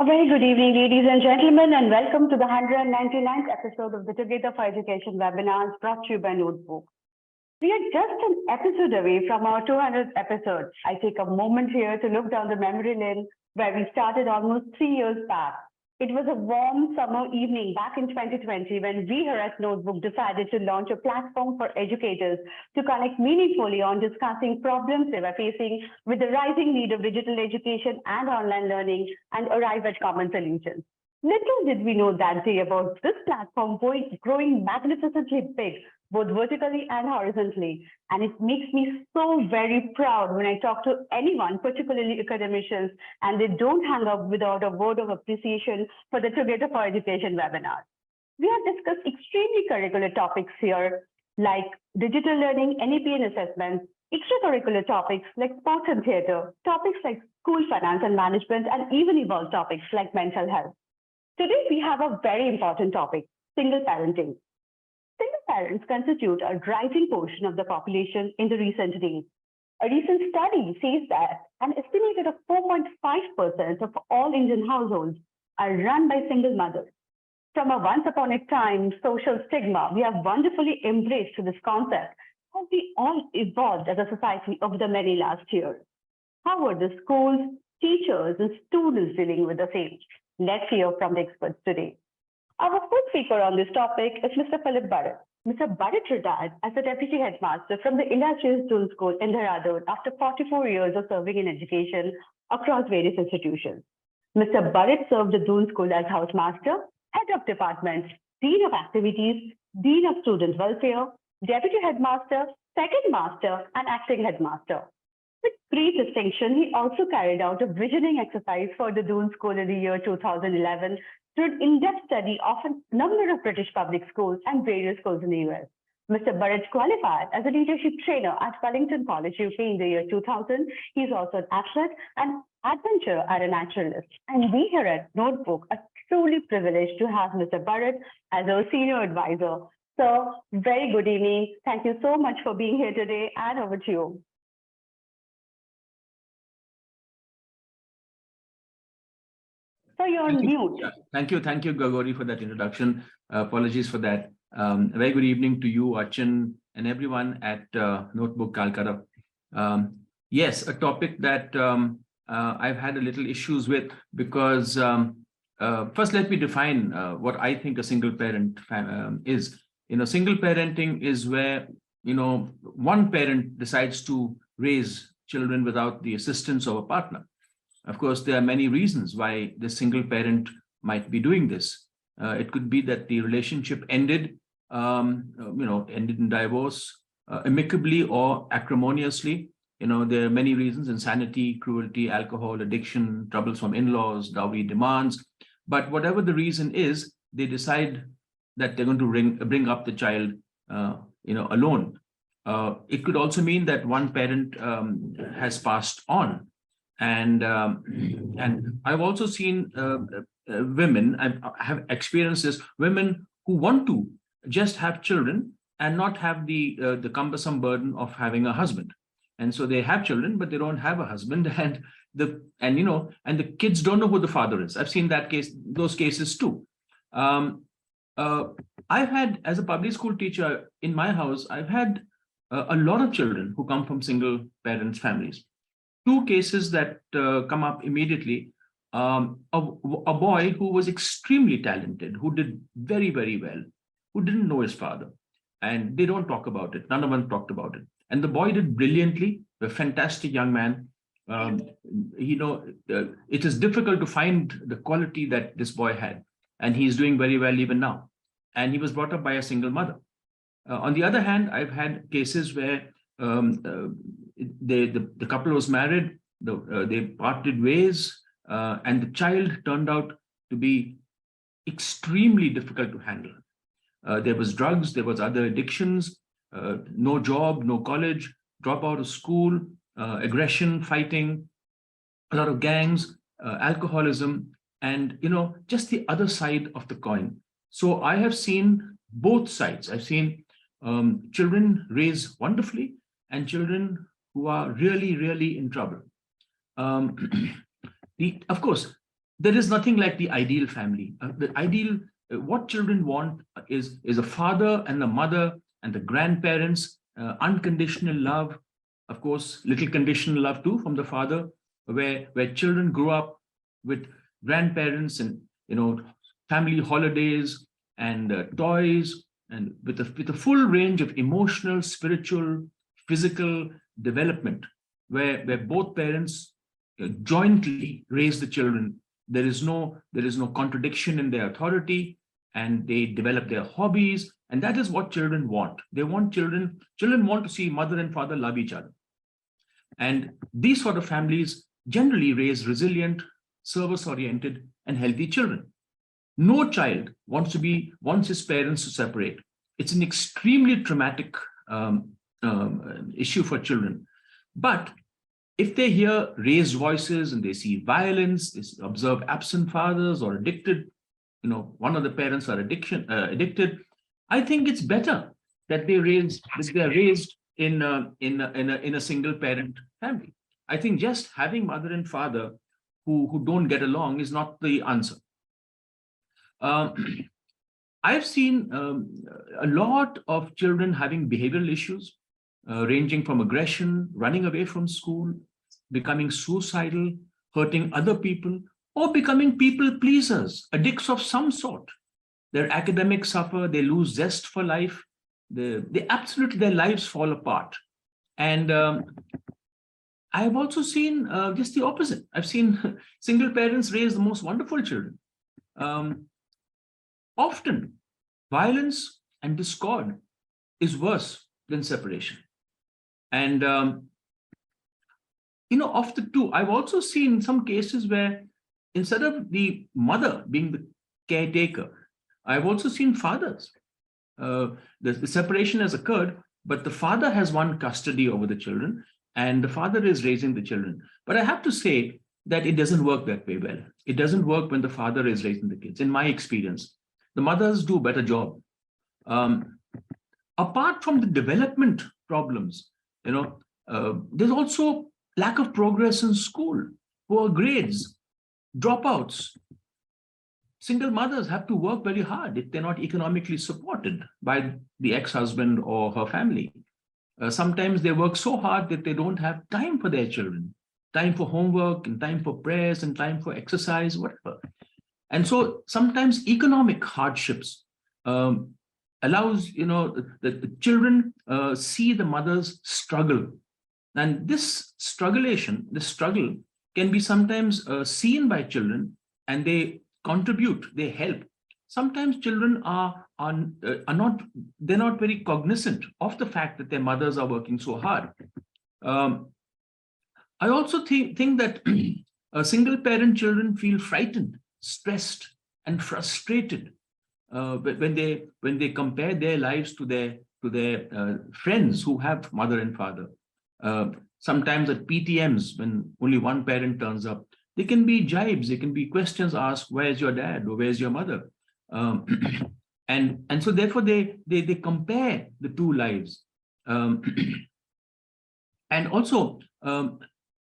A very good evening, ladies and gentlemen, and welcome to the 199th episode of the Together for Education webinars brought to you by Notebook. We are just an episode away from our 200th episode. I take a moment here to look down the memory lane where we started almost 3 years back. It was a warm summer evening back in 2020 when we here at Notebook decided to launch a platform for educators to connect meaningfully on discussing problems they were facing with the rising need of digital education and online learning and arrive at common solutions. Little did we know that day about this platform growing magnificently big, both vertically and horizontally. And it makes me so very proud when I talk to anyone, particularly academicians, and they don't hang up without a word of appreciation for the Together for Education webinar. We have discussed extremely curricular topics here, like digital learning, NEP and assessments, extracurricular topics like sports and theater, topics like school finance and management, and even evolved topics like mental health. Today, we have a very important topic, single parenting. Single parents constitute a rising portion of the population in the recent days. A recent study says that an estimated of 4.5% of all Indian households are run by single mothers. From a once upon a time social stigma, we have wonderfully embraced this concept as we all evolved as a society over the many last years. How were the schools, teachers, and students dealing with the same? Let's hear from the experts today. Our first speaker on this topic is Mr. Burrett. Mr. Burrett retired as the Deputy Headmaster from the illustrious Doon School in Dehradun after 44 years of serving in education across various institutions. Mr. Burrett served the Doon School as Housemaster, Head of Department, Dean of Activities, Dean of Student Welfare, Deputy Headmaster, Second Master, and Acting Headmaster. With great distinction, he also carried out a visioning exercise for the Doon School in the year 2011 through an in-depth study of a number of British public schools and various schools in the US. Mr. Burrett qualified as a leadership trainer at Wellington College, UK in the year 2000. He's also an athlete and adventurer and a naturalist. And we here at Notebook are truly privileged to have Mr. Burrett as our senior advisor. So, very good evening. Thank you so much for being here today, and over to you. So you're on mute. Thank you, Gagori, for that introduction. Apologies for that. A very good evening to you, Achin, and everyone at Notebook Calcutta. Yes, a topic that I've had a little issues with because first let me define what I think a single parent is. Single parenting is where one parent decides to raise children without the assistance of a partner. Of course, there are many reasons why the single parent might be doing this. It could be that the relationship ended, ended in divorce, amicably or acrimoniously. There are many reasons: insanity, cruelty, alcohol, addiction, troubles from in-laws, dowry demands. But whatever the reason is, they decide that they're going to bring up the child, alone. It could also mean that one parent has passed on. And I've also seen women, I have experiences, women who want to just have children and not have the cumbersome burden of having a husband. And so they have children, but they don't have a husband, and the kids don't know who the father is. I've seen those cases too. I've had, as a public school teacher in my house, I've had a lot of children who come from single parents' families. Two cases that come up immediately. A boy who was extremely talented, who did very, very well, who didn't know his father. And they don't talk about it. None of them talked about it. And the boy did brilliantly, a fantastic young man. It is difficult to find the quality that this boy had. And he's doing very well even now. And he was brought up by a single mother. On the other hand, I've had cases where the couple was married, they parted ways, and the child turned out to be extremely difficult to handle. There was drugs, there was other addictions, no job, no college, drop out of school, aggression, fighting, a lot of gangs, alcoholism, and just the other side of the coin. So I have seen both sides. I've seen children raised wonderfully and children who are really, really in trouble. Of course, there is nothing like the ideal family. The ideal, what children want is a father and a mother and the grandparents, unconditional love, of course, little conditional love too from the father, where children grow up with grandparents and, family holidays and toys, and with a full range of emotional, spiritual, physical development, where both parents jointly raise the children. There is no contradiction in their authority, and they develop their hobbies, and that is what children want. They want children want to see mother and father love each other. And these sort of families generally raise resilient, service-oriented, and healthy children. No child wants his parents to separate. It's an extremely traumatic issue for children. But if they hear raised voices and they see violence, they observe absent fathers or addicted, one of the parents are addicted, I think it's better that they're raised in a single parent family. I think just having mother and father who don't get along is not the answer. I've seen a lot of children having behavioral issues, ranging from aggression, running away from school, becoming suicidal, hurting other people, or becoming people pleasers, addicts of some sort. Their academics suffer, they lose zest for life, their lives fall apart. And I've also seen just the opposite. I've seen single parents raise the most wonderful children. Often, violence and discord is worse than separation. And, of the two, I've also seen some cases where instead of the mother being the caretaker, I've also seen fathers. The separation has occurred, but the father has one custody over the children, and the father is raising the children. But I have to say that it doesn't work that way well. It doesn't work when the father is raising the kids, in my experience. The mothers do a better job. Apart from the development problems, there's also lack of progress in school, poor grades, dropouts. Single mothers have to work very hard if they're not economically supported by the ex-husband or her family. Sometimes they work so hard that they don't have time for their children, time for homework and time for prayers and time for exercise, whatever. And so sometimes economic hardships allows, the children see the mothers struggle. And this struggle can be sometimes seen by children, and they contribute, they help. Sometimes children are not very cognizant of the fact that their mothers are working so hard. I also think that single parent children feel frightened, stressed, and frustrated when they compare their lives to their friends who have mother and father. Sometimes at PTMs, when only one parent turns up, there can be jibes, there can be questions asked, where's your dad or where's your mother? And so therefore they compare the two lives. And also,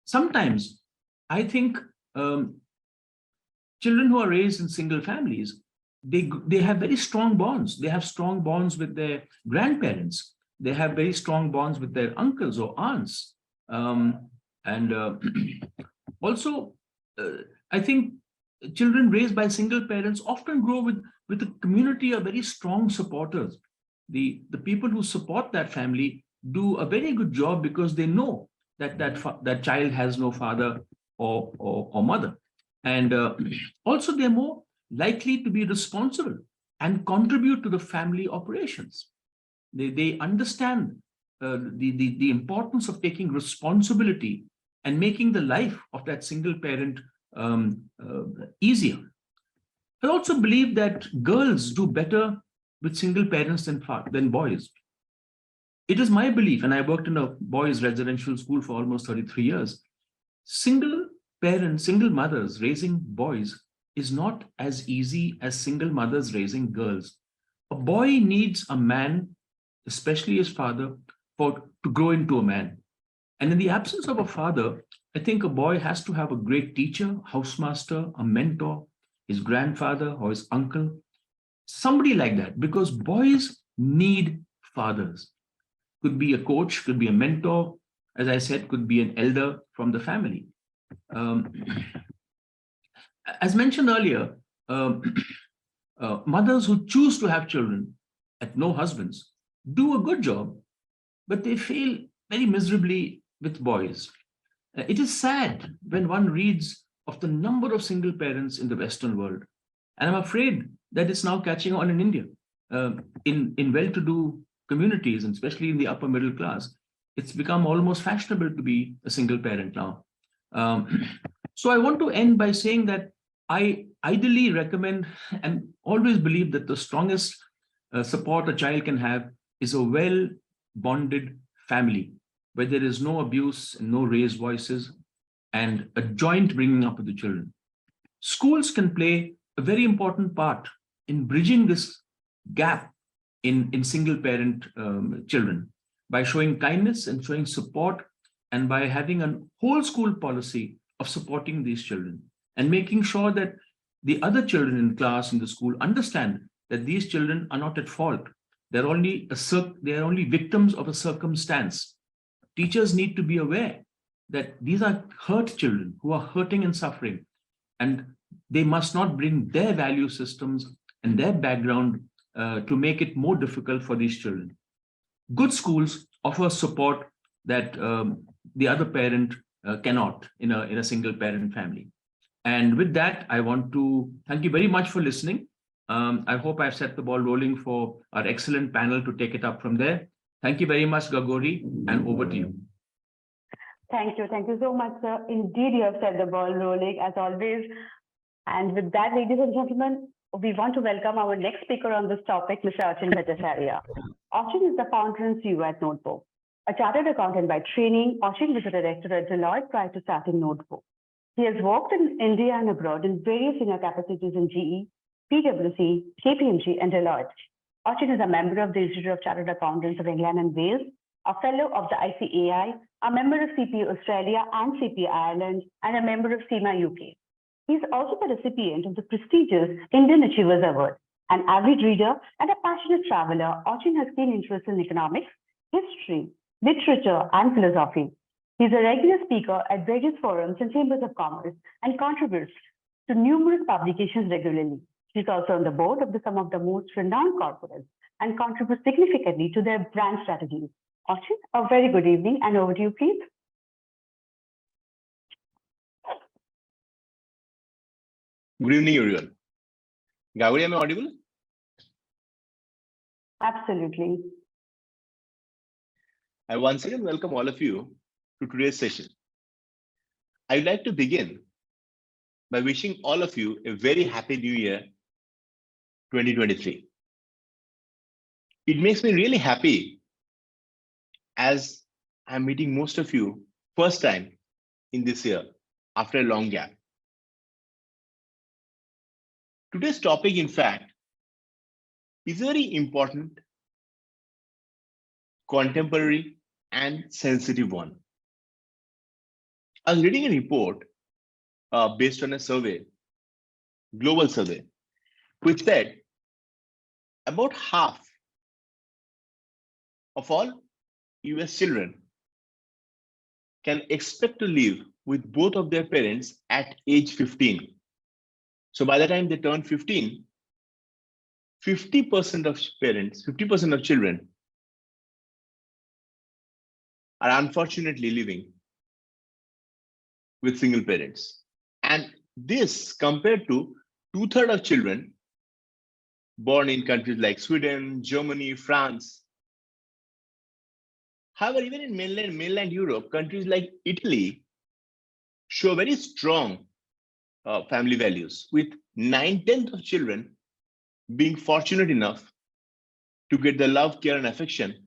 sometimes I think children who are raised in single families, they have very strong bonds. They have strong bonds with their grandparents. They have very strong bonds with their uncles or aunts. Also, I think children raised by single parents often grow with a community of very strong supporters. The people who support that family do a very good job because they know that child has no father or mother. And also they're more likely to be responsible and contribute to the family operations. They understand the importance of taking responsibility and making the life of that single parent easier. I also believe that girls do better with single parents than boys. It is my belief, and I worked in a boys' residential school for almost 33 years, single mothers raising boys is not as easy as single mothers raising girls. A boy needs a man, especially his father, to grow into a man. And in the absence of a father, I think a boy has to have a great teacher, housemaster, a mentor, his grandfather or his uncle, somebody like that, because boys need fathers. Could be a coach, could be a mentor, as I said, could be an elder from the family. Um, as mentioned earlier, um, mothers who choose to have children at no husbands do a good job, but they fail very miserably with boys. It is sad when one reads of the number of single parents in the Western world. And I'm afraid that it's now catching on in India. In well-to-do communities, and especially in the upper middle class, it's become almost fashionable to be a single parent now. So I want to end by saying that I ideally recommend and always believe that the strongest support a child can have is a well-bonded family where there is no abuse and no raised voices and a joint bringing up of the children. Schools can play a very important part in bridging this gap in single parent children by showing kindness and showing support and by having a whole school policy of supporting these children and making sure that the other children in class in the school understand that these children are not at fault. They're only victims of a circumstance. Teachers need to be aware that these are hurt children who are hurting and suffering, and they must not bring their value systems and their background to make it more difficult for these children. Good schools offer support that the other parent cannot in a single parent family. And with that, I want to thank you very much for listening. I hope I've set the ball rolling for our excellent panel to take it up from there. Thank you very much, Gagori, and over to you. Thank you. Thank you so much, sir. Indeed, you have set the ball rolling as always. And with that, ladies and gentlemen, we want to welcome our next speaker on this topic, Mr. Achin Bhattacharyya. Achin is the founder and CEO at Notebook. A chartered accountant by training, Achin was a director at Deloitte prior to starting Notebook. He has worked in India and abroad in various senior capacities in GE, PwC, KPMG, and Deloitte. Achin is a member of the Institute of Chartered Accountants of England and Wales, a fellow of the ICAI, a member of CPA Australia and CPA Ireland, and a member of CIMA UK. He is also the recipient of the prestigious Indian Achievers Award. An avid reader and a passionate traveler, Achin has keen interest in economics, history, literature, and philosophy. He is a regular speaker at various forums and chambers of commerce and contributes to numerous publications regularly. He is also on the board of some of the most renowned corporates and contributes significantly to their brand strategies. Achin, a very good evening, and over to you, please. Good evening, everyone. Gagori, am I audible? Absolutely. I once again welcome all of you to today's session. I would like to begin by wishing all of you a very happy new year 2023. It makes me really happy as I'm meeting most of you first time in this year after a long gap. Today's topic, in fact, is a very important, contemporary, and sensitive one. I was reading a report based on a survey, global survey, which said about half of all US children can expect to live with both of their parents at age 15. So by the time they turn 15, 50% of parents, 50% of children are unfortunately living with single parents. And this compared to 2/3 of children born in countries like Sweden, Germany, France. However, even in mainland Europe, countries like Italy show very strong family values, with 9/10 of children being fortunate enough to get the love, care, and affection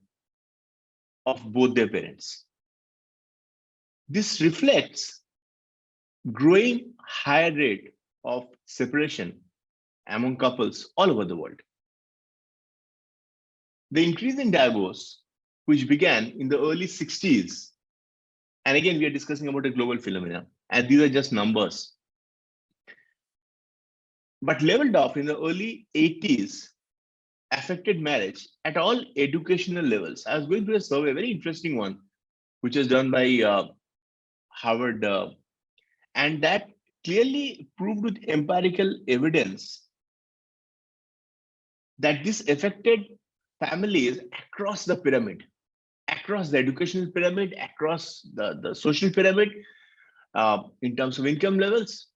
of both their parents. This reflects growing higher rate of separation among couples all over the world. The increase in divorce, which began in the early 60s, And again, we are discussing about a global phenomena, and these are just numbers. But leveled off in the early 80s, affected marriage at all educational levels. I was going through a survey, a very interesting one, which was done by Harvard, and that clearly proved with empirical evidence that this affected families across the pyramid, across the educational pyramid, across the social pyramid, in terms of income levels.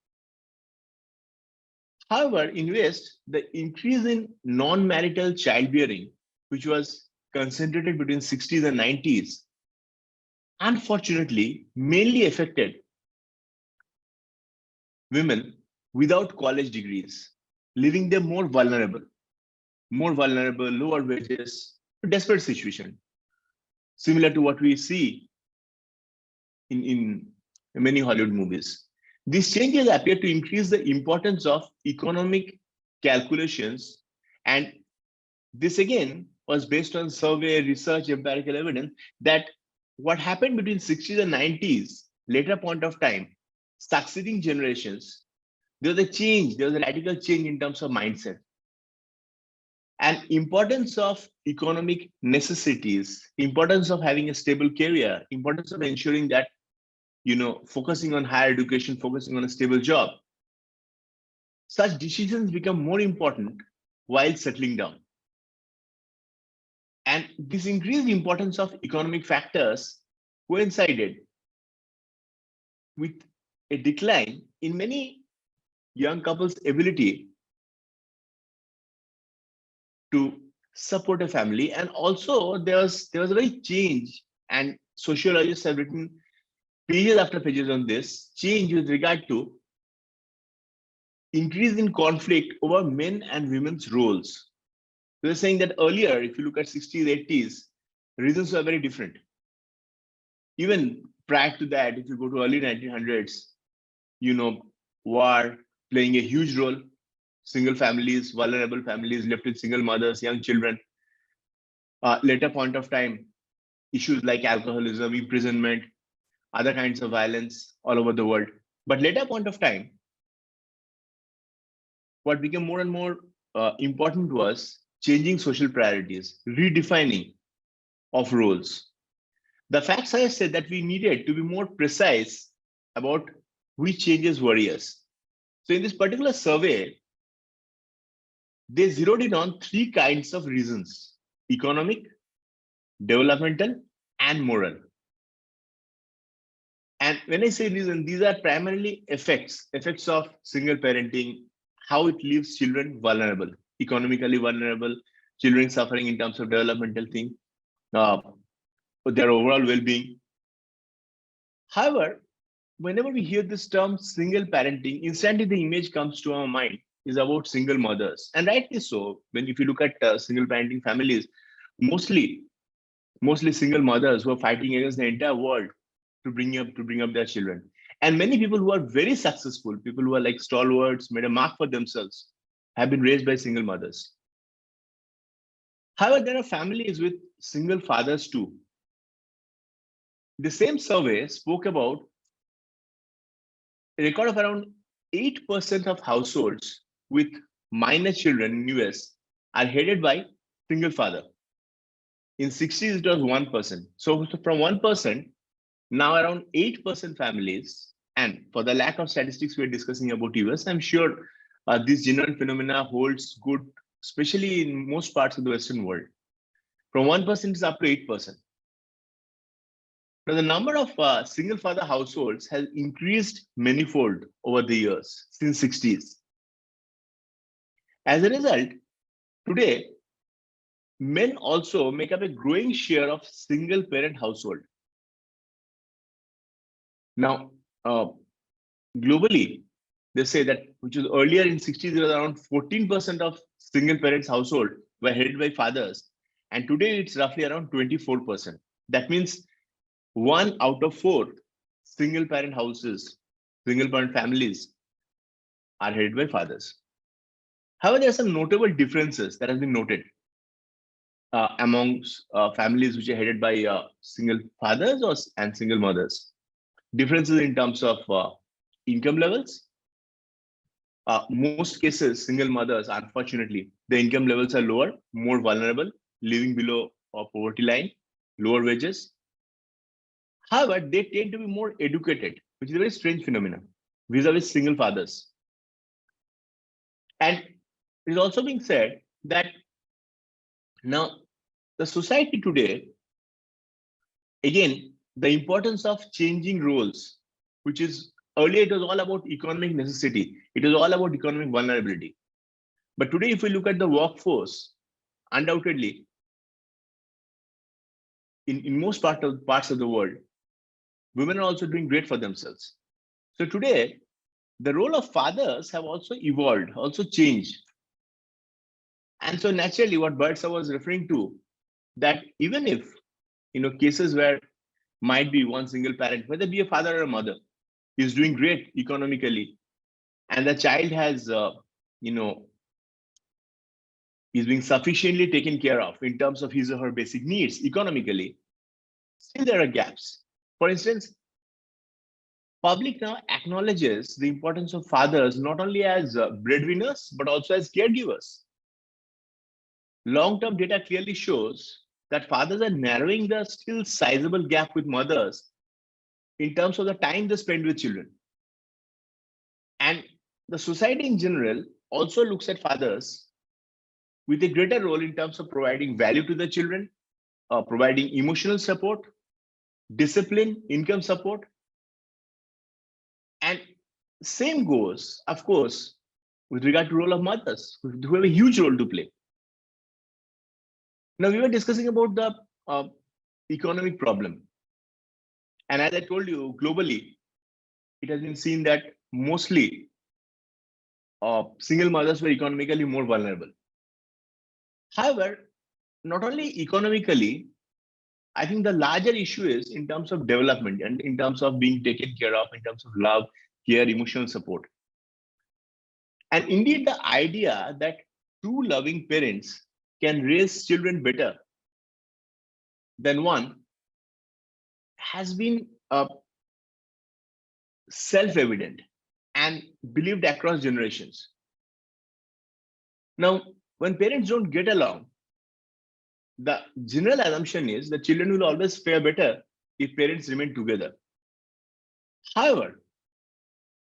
However, in West, the increase in non-marital childbearing, which was concentrated between 60s and 90s, unfortunately, mainly affected women without college degrees, leaving them more vulnerable, lower wages, desperate situation, similar to what we see in many Hollywood movies. These changes appear to increase the importance of economic calculations, and this again was based on survey, research, empirical evidence that what happened between 60s and 90s, later point of time, succeeding generations, there was a change, there was a radical change in terms of mindset. And importance of economic necessities, importance of having a stable career, importance of ensuring that, focusing on higher education, focusing on a stable job. Such decisions become more important while settling down. And this increased importance of economic factors coincided with a decline in many young couples' ability to support a family. And also there was a very change, and sociologists have written pages after pages on this change with regard to increase in conflict over men and women's roles. They're saying that earlier, if you look at 60s, 80s, reasons were very different. Even prior to that, if you go to early 1900s, war playing a huge role, single families, vulnerable families left with single mothers, young children. Later point of time, issues like alcoholism, imprisonment, other kinds of violence all over the world. But later point of time, what became more and more important was changing social priorities, redefining of roles. The facts I said that we needed to be more precise about which changes worry us. So in this particular survey, they zeroed in on three kinds of reasons: economic, developmental, and moral. And when I say reason, these are primarily effects of single parenting, how it leaves children vulnerable, economically vulnerable, children suffering in terms of developmental thing, their overall well-being. However, whenever we hear this term single parenting, instantly the image comes to our mind is about single mothers, and rightly so. If you look at single parenting families, mostly single mothers who are fighting against the entire world to bring up their children. And many people who are very successful, people who are like stalwarts, made a mark for themselves, have been raised by single mothers. However, there are families with single fathers too. The same survey spoke about a record of around 8% of households with minor children in US are headed by single father. In 60s, it was 1%. So from 1%, now around 8% families, and for the lack of statistics we're discussing about US, I'm sure this genuine phenomena holds good, especially in most parts of the Western world. From 1% is up to 8%. Now, the number of single father households has increased manifold over the years since 60s. As a result, today, men also make up a growing share of single parent household. Now, globally, they say that, which was earlier in 60s, there was around 14% of single parents household were headed by fathers. And today it's roughly around 24%. That means 1 out of 4 single parent houses, single parent families are headed by fathers. However, there are some notable differences that have been noted amongst families which are headed by single fathers and single mothers. differences in terms of income levels. Most cases, single mothers, unfortunately, the income levels are lower, more vulnerable, living below poverty line, lower wages. However, they tend to be more educated, which is a very strange phenomenon vis-a-vis single fathers. And it is also being said that now the society today, again, the importance of changing roles, which is earlier it was all about economic necessity. It was all about economic vulnerability. But today, if we look at the workforce, undoubtedly, in most parts of the world, women are also doing great for themselves. So today, the role of fathers have also evolved, also changed. And so naturally, what Burrett was referring to, that even if, cases where might be one single parent, whether it be a father or a mother, is doing great economically, and the child has, is being sufficiently taken care of in terms of his or her basic needs economically, still there are gaps. For instance, public now acknowledges the importance of fathers not only as breadwinners, but also as caregivers. Long-term data clearly shows that fathers are narrowing the still sizable gap with mothers in terms of the time they spend with children. And the society in general also looks at fathers with a greater role in terms of providing value to the children, providing emotional support, discipline, income support. And same goes, of course, with regard to role of mothers, who have a huge role to play. Now, we were discussing about the economic problem. And as I told you, globally, it has been seen that mostly single mothers were economically more vulnerable. However, not only economically, I think the larger issue is in terms of development and in terms of being taken care of, in terms of love, care, emotional support. And indeed, the idea that two loving parents can raise children better than one has been self-evident and believed across generations. Now, when parents don't get along, the general assumption is that children will always fare better if parents remain together. However,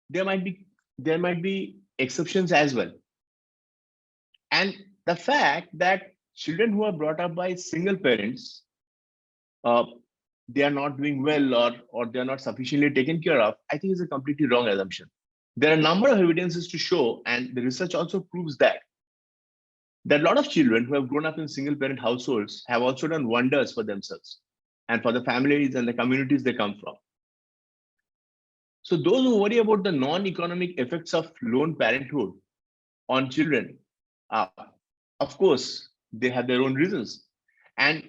there might be exceptions as well. And the fact that children who are brought up by single parents, they are not doing well or they are not sufficiently taken care of, I think is a completely wrong assumption. There are a number of evidences to show, and the research also proves that a lot of children who have grown up in single parent households have also done wonders for themselves and for the families and the communities they come from. So those who worry about the non-economic effects of lone parenthood on children, of course, they have their own reasons. And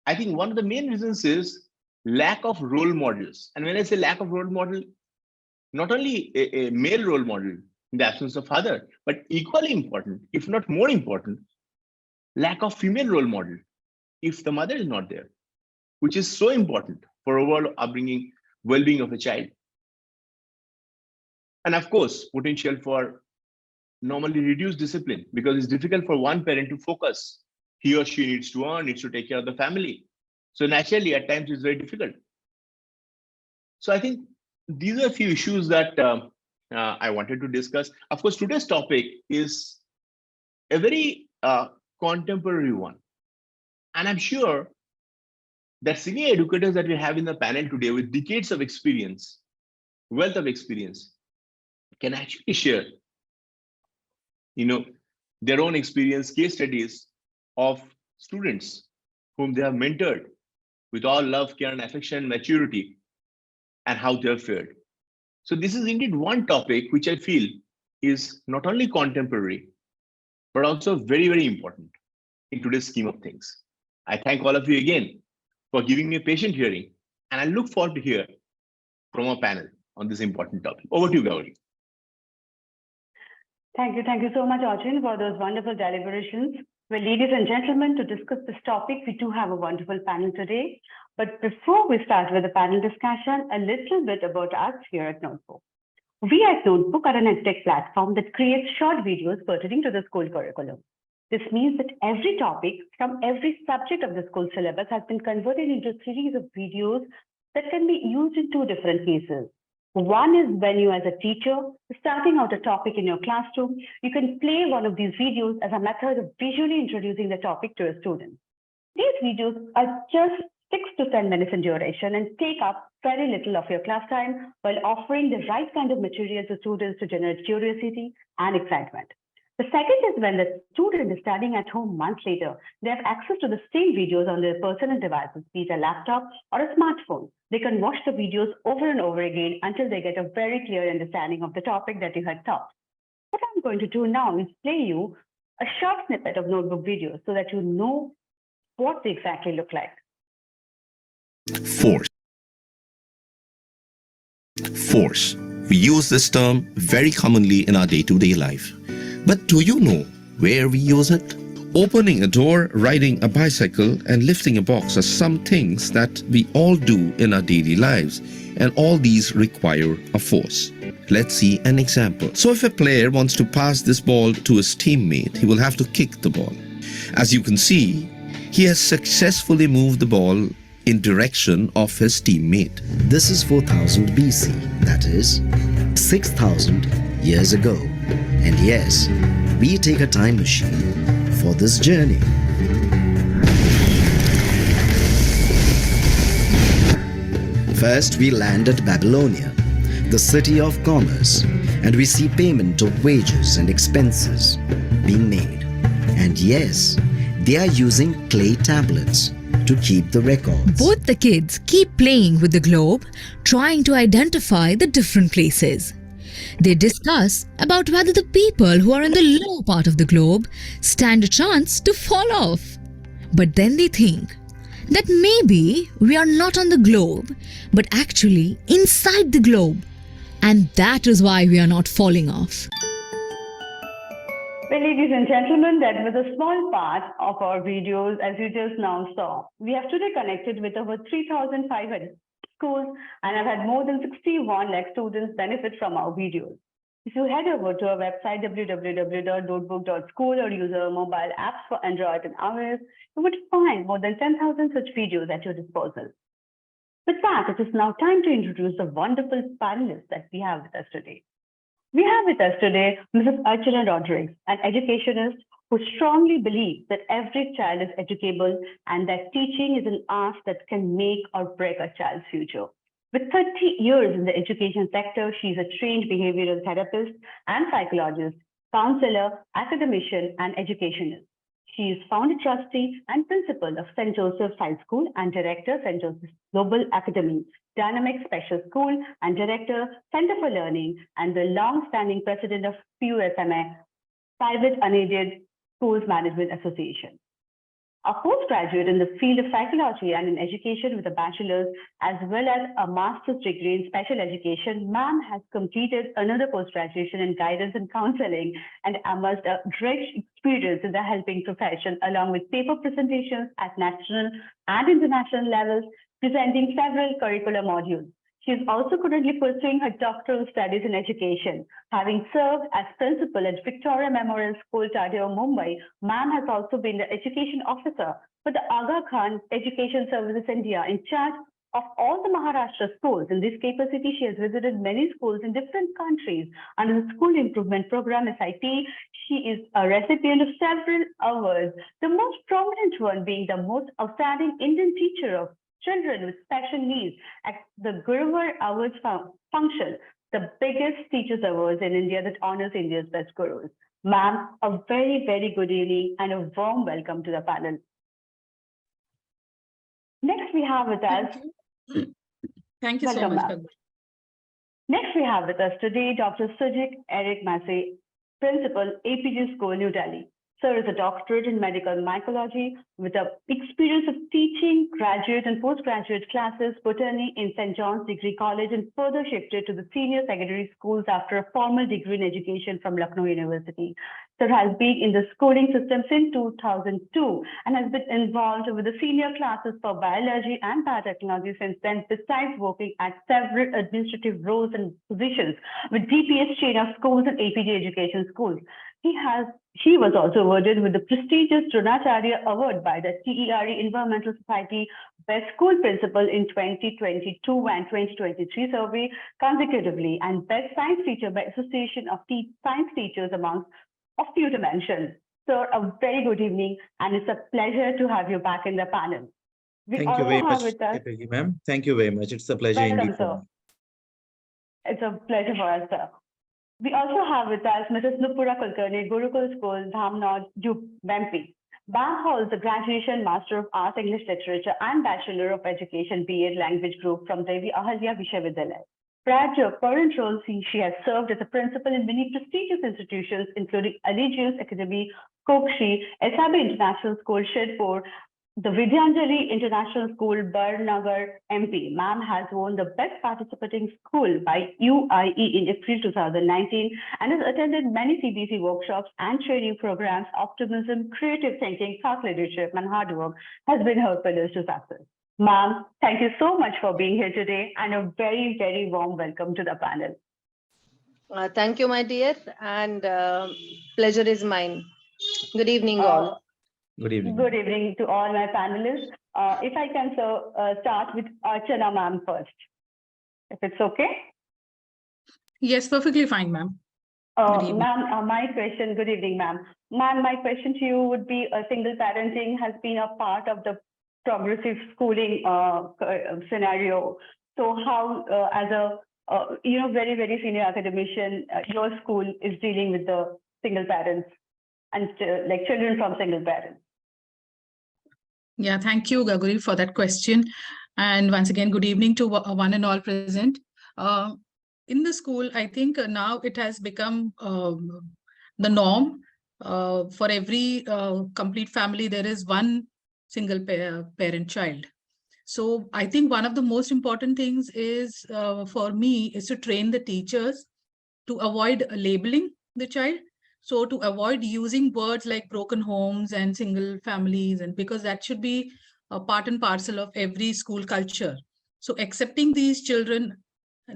I think one of the main reasons is lack of role models. And when I say lack of role model, not only a male role model in the absence of father, but equally important, if not more important, lack of female role model if the mother is not there, which is so important for overall upbringing, well-being of a child. And of course, potential for normally reduced discipline, because it's difficult for one parent to focus. He or she needs to earn, needs to take care of the family. So naturally, at times, it's very difficult. So I think these are a few issues that I wanted to discuss. Of course, today's topic is a very contemporary one. And I'm sure that senior educators that we have in the panel today with decades of experience, wealth of experience, can actually share, their own experience, case studies of students whom they have mentored with all love, care, and affection, maturity, and how they have fared. So this is indeed one topic which I feel is not only contemporary, but also very, very important in today's scheme of things. I thank all of you again for giving me a patient hearing, and I look forward to hear from our panel on this important topic. Over to you, Gauri. Thank you so much, Achin, for those wonderful deliberations. Well, ladies and gentlemen, to discuss this topic, we do have a wonderful panel today. But before we start with the panel discussion, a little bit about us here at Notebook. We at Notebook are an edtech platform that creates short videos pertaining to the school curriculum. This means that every topic from every subject of the school syllabus has been converted into a series of videos that can be used in two different cases. One is when you, as a teacher, starting out a topic in your classroom, you can play one of these videos as a method of visually introducing the topic to a student. These videos are just 6 to 10 minutes in duration and take up very little of your class time while offering the right kind of material to students to generate curiosity and excitement. The second is when the student is studying at home months later, they have access to the same videos on their personal devices, be it a laptop or a smartphone. They can watch the videos over and over again until they get a very clear understanding of the topic that you had taught. What I'm going to do now is play you a short snippet of notebook videos so that you know what they exactly look like. Force. Force. We use this term very commonly in our day-to-day life. But do you know where we use it? Opening a door, riding a bicycle, and lifting a box are some things that we all do in our daily lives, and all these require a force. Let's see an example. So if a player wants to pass this ball to his teammate, he will have to kick the ball. As you can see, he has successfully moved the ball in direction of his teammate. This is 4000 BC, that is 6000 years ago. And yes, we take a time machine for this journey. First, we land at Babylonia, the city of commerce, and we see payment of wages and expenses being made. And yes, they are using clay tablets to keep the records. Both the kids keep playing with the globe, trying to identify the different places. They discuss about whether the people who are in the lower part of the globe stand a chance to fall off. But then they think that maybe we are not on the globe, but actually inside the globe. And that is why we are not falling off. Well, ladies and gentlemen, that was a small part of our videos, as you just now saw. We have today connected with over 3,500 schools, and I've had more than 61 lakh students benefit from our videos. If you head over to our website, www.notebook.school, or use our mobile apps for Android and iOS, you would find more than 10,000 such videos at your disposal. With that, it is now time to introduce the wonderful panelists that we have with us today. We have with us today Mrs. Archana Rodrigues, an educationist who strongly believes that every child is educable and that teaching is an art that can make or break a child's future. With 30 years in the education sector, she is a trained behavioral therapist and psychologist, counselor, academician, and educationist. She is founder trustee and principal of St. Joseph's High School and director St. Joseph's Global Academy, Dynamic Special School and director Center for Learning, and the long-standing president of PUSMA, Private Unaided Schools Management Association. A postgraduate in the field of psychology and in education with a bachelor's as well as a master's degree in special education, ma'am has completed another post-graduation in guidance and counseling and amassed a rich experience in the helping profession, along with paper presentations at national and international levels, presenting several curricular modules. She is also currently pursuing her doctoral studies in education. Having served as principal at Victoria Memorial School, Tadeo, Mumbai, ma'am has also been the education officer for the Aga Khan Education Services India, in charge of all the Maharashtra schools. In this capacity, she has visited many schools in different countries. Under the School Improvement Program, SIP, she is a recipient of several awards, the most prominent one being the most outstanding Indian teacher of children with special needs at the Gurukul Awards function, the biggest teachers awards in India that honors India's best gurus. Ma'am, a very, very good evening and a warm welcome to the panel. Next we have with us. Thank you so Welcome, much. ma'am. Next we have with us today Dr. Sujeet Masih, Principal, Apeejay School, New Delhi. Sir is a doctorate in medical mycology with an experience of teaching graduate and postgraduate classes, botany in St. John's Degree College, and further shifted to the senior secondary schools after a formal degree in education from Lucknow University. Sir has been in the schooling system since 2002 and has been involved with the senior classes for biology and biotechnology since then, besides working at several administrative roles and positions with DPS chain of schools and Apeejay education schools. He was also awarded with the prestigious Dronacharya Award by the TERE Environmental Society Best School Principal in 2022 and 2023 survey consecutively, and Best Science Teacher by Association of Science Teachers amongst of few to mention. Sir, a very good evening, and it's a pleasure to have you back in the panel. Thank you very much, Apeejay, ma'am. Thank you very much. It's a pleasure Welcome, indeed. sir. It's a pleasure for us, sir. We also have with us Mrs. Nupoora Kulkarni, Gurukul School, Dhamnod, MP. Ma'am holds a graduation, Master of Arts, English Literature, and Bachelor of Education, BA Language Group from Devi Ahalya Vishwavidyalaya. Prior to her current role, she has served as a principal in many prestigious institutions, including Allegiance Academy, Kokshi, SRB International School, Shirpur, the Vidyanjali International School, Barnagar, MP. Ma'am has won the Best Participating School by UIE in April 2019 and has attended many CBC workshops and training programs. Optimism, creative thinking, thought leadership, and hard work has been her pillars to success. Ma'am, thank you so much for being here today, and a very, very warm welcome to the panel. Thank you, my dear, and pleasure is mine. Good evening, all. Good evening. Good evening to all my panelists. If I can start with Archana ma'am first, if it's okay. Yes, perfectly fine, ma'am. Ma'am, my question, good evening, ma'am. Ma'am, my question to you would be, single parenting has been a part of the progressive schooling scenario. So how, as a very, very senior academician, your school is dealing with the single parents and like children from single parents? Yeah, thank you, Gaguri, for that question. And once again, good evening to one and all present. In the school, I think now it has become the norm. For every complete family, there is one single parent child. So I think one of the most important things is for me is to train the teachers to avoid labeling the child. So to avoid using words like broken homes and single families, and because that should be a part and parcel of every school culture. So accepting these children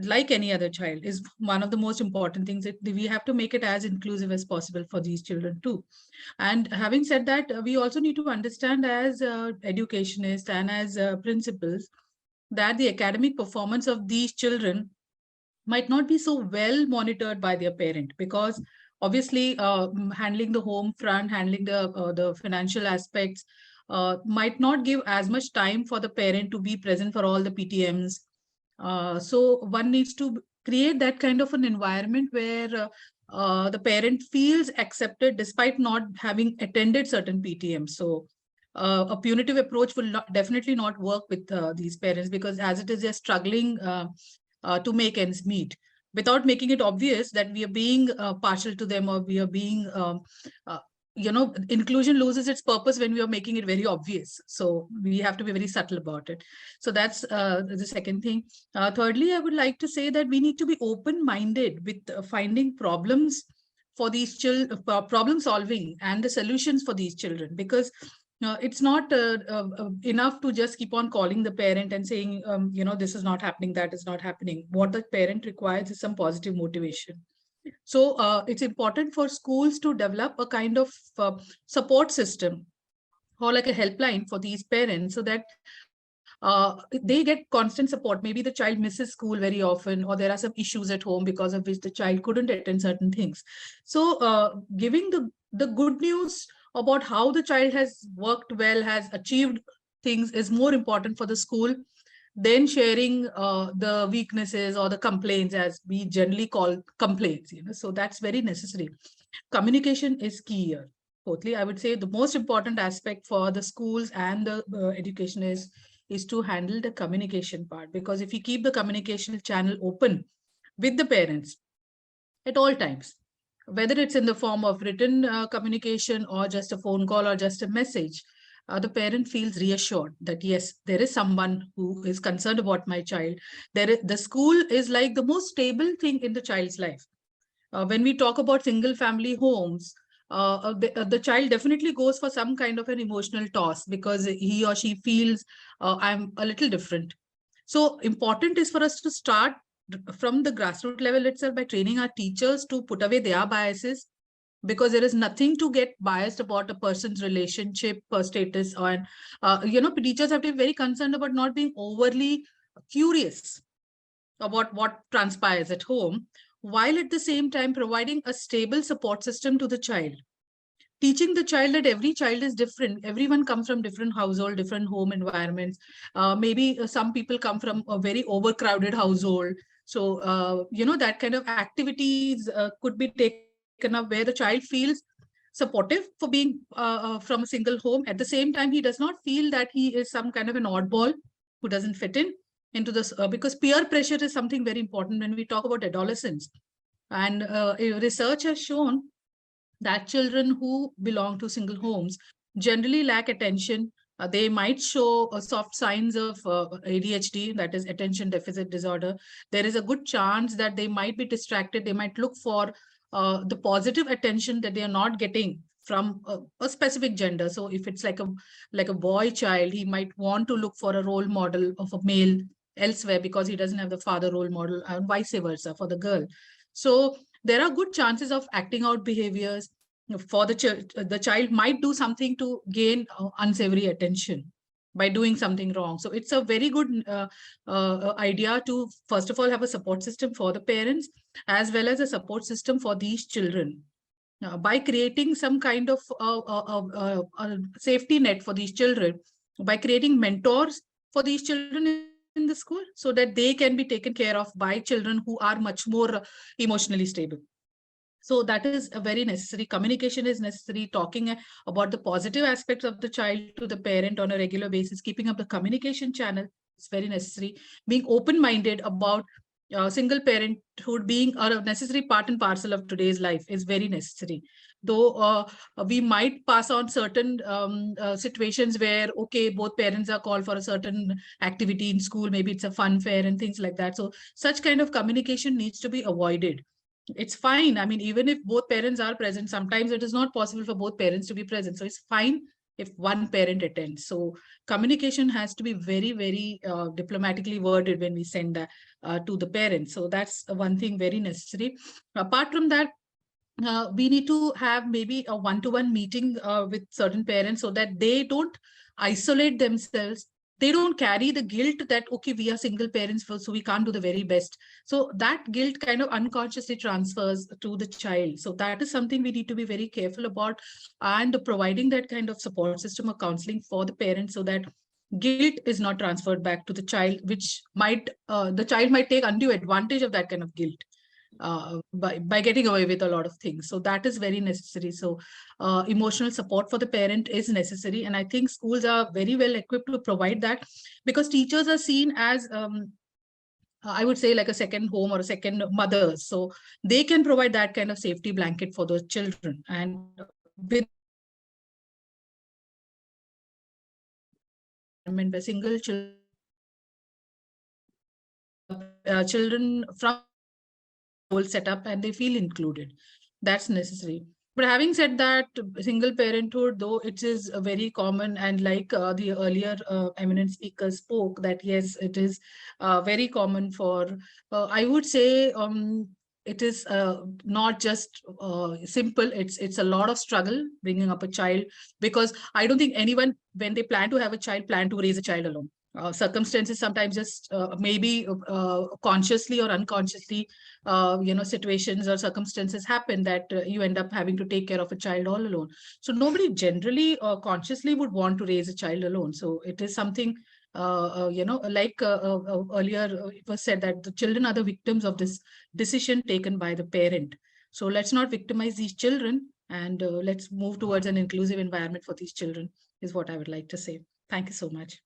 like any other child is one of the most important things. That we have to make it as inclusive as possible for these children too. And having said that, we also need to understand as educationists and as principals that the academic performance of these children might not be so well monitored by their parent, because obviously handling the home front, handling the financial aspects might not give as much time for the parent to be present for all the PTMs. So one needs to create that kind of an environment where the parent feels accepted despite not having attended certain PTMs. So a punitive approach will definitely not work with these parents, because as it is, they're struggling to make ends meet, without making it obvious that we are being partial to them, or we are being, inclusion loses its purpose when we are making it very obvious. So we have to be very subtle about it. So that's the second thing. Thirdly, I would like to say that we need to be open-minded with finding problems for these children, problem solving and the solutions for these children, because it's not enough to just keep on calling the parent and saying, this is not happening, that is not happening. What the parent requires is some positive motivation. So it's important for schools to develop a kind of support system or like a helpline for these parents, so that they get constant support. Maybe the child misses school very often, or there are some issues at home because of which the child couldn't attend certain things. So giving the good news about how the child has worked well, has achieved things, is more important for the school than sharing the weaknesses or the complaints, as we generally call complaints. So that's very necessary. Communication is key here. Fourthly, I would say the most important aspect for the schools and the education is to handle the communication part, because if you keep the communication channel open with the parents at all times, whether it's in the form of written communication or just a phone call or just a message, the parent feels reassured that yes, there is someone who is concerned about my child. The school is like the most stable thing in the child's life. When we talk about single family homes, the child definitely goes for some kind of an emotional toss because he or she feels I'm a little different. So important is for us to start from the grassroots level itself by training our teachers to put away their biases, because there is nothing to get biased about a person's relationship or status. And teachers have to be very concerned about not being overly curious about what transpires at home, while at the same time providing a stable support system to the child. Teaching the child that every child is different. Everyone comes from different household, different home environments. Maybe some people come from a very overcrowded household. So, that kind of activities could be taken up where the child feels supportive for being from a single home. At the same time, he does not feel that he is some kind of an oddball who doesn't fit in into this, because peer pressure is something very important when we talk about adolescence. And research has shown that children who belong to single homes generally lack attention. They might show soft signs of ADHD, that is attention deficit disorder. There is a good chance that they might be distracted. They might look for the positive attention that they are not getting from a specific gender. So if it's like a boy child, he might want to look for a role model of a male elsewhere because he doesn't have the father role model, and vice versa for the girl. So there are good chances of acting out behaviors. For the child might do something to gain unsavory attention by doing something wrong. So it's a very good idea to, first of all, have a support system for the parents as well as a support system for these children. By creating some kind of safety net for these children, by creating mentors for these children in the school, so that they can be taken care of by children who are much more emotionally stable. So that is a very necessary. Communication is necessary. Talking about the positive aspects of the child to the parent on a regular basis, keeping up the communication channel is very necessary. Being open-minded about single parenthood being a necessary part and parcel of today's life is very necessary. Though we might pass on certain situations where, okay, both parents are called for a certain activity in school, maybe it's a fun fair and things like that. So such kind of communication needs to be avoided. It's fine. I mean, even if both parents are present, sometimes it is not possible for both parents to be present. So it's fine if one parent attends. So communication has to be very, very diplomatically worded when we send that to the parents. So that's one thing very necessary. Apart from that, we need to have maybe a one-to-one meeting with certain parents so that they don't isolate themselves. They don't carry the guilt that, okay, we are single parents, so we can't do the very best. So that guilt kind of unconsciously transfers to the child. So that is something we need to be very careful about, and providing that kind of support system or counseling for the parents so that guilt is not transferred back to the child, which might, the child might take undue advantage of that kind of guilt. By getting away with a lot of things. So that is very necessary. So emotional support for the parent is necessary. And I think schools are very well equipped to provide that, because teachers are seen as, I would say, like a second home or a second mother. So they can provide that kind of safety blanket for those children. And with where single children from whole setup and they feel included. That's necessary. But having said that, single parenthood, though it is very common, and like the earlier eminent speaker spoke, that yes, it is very common for, I would say, it is not just simple. It's a lot of struggle bringing up a child, because I don't think anyone, when they plan to have a child, plan to raise a child alone. Circumstances sometimes just maybe consciously or unconsciously, situations or circumstances happen that you end up having to take care of a child all alone. So nobody generally consciously would want to raise a child alone. So it is something, like earlier it was said that the children are the victims of this decision taken by the parent. So let's not victimize these children, and let's move towards an inclusive environment for these children, is what I would like to say. Thank you so much.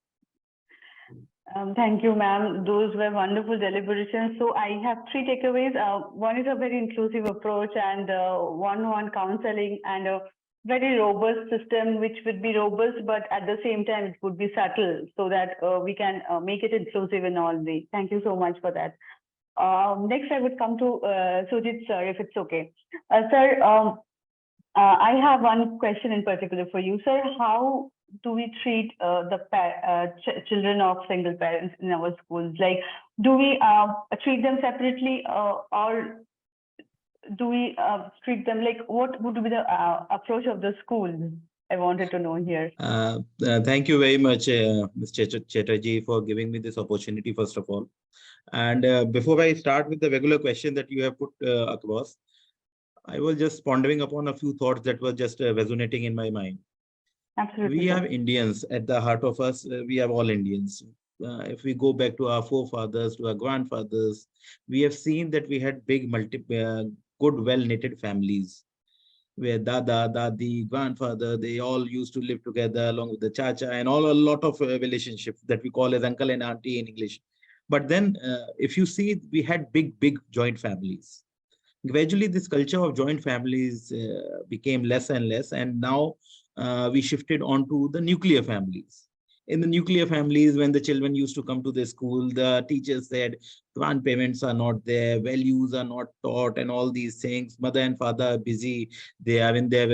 Thank you, ma'am. Those were wonderful deliberations. So I have three takeaways. One is a very inclusive approach and one-on-one counseling and a very robust system, which would be robust, but at the same time, it would be subtle so that we can make it inclusive in all ways. Thank you so much for that. Next, I would come to Sujeet, sir, if it's okay. Sir, I have one question in particular for you, sir. How do we treat the children of single parents in our schools? Like, do we treat them separately or do we treat them like, what would be the approach of the school? I wanted to know here. Thank you very much, Ms. Chatterjee, for giving me this opportunity, first of all. And before I start with the regular question that you have put across, I was just pondering upon a few thoughts that were just resonating in my mind. Absolutely. We have Indians at the heart of us. We are all Indians. If we go back to our forefathers, to our grandfathers, we have seen that we had big, good, well-knitted families, where Dada, Dadi, grandfather, they all used to live together along with the Chacha and a lot of relationships that we call as uncle and auntie in English. But then if you see, we had big joint families. Gradually, this culture of joint families became less and less, and now we shifted onto the nuclear families. In the nuclear families, when the children used to come to the school, the teachers said, grandparents are not there, values are not taught, and all these things. Mother and father are busy. They are in their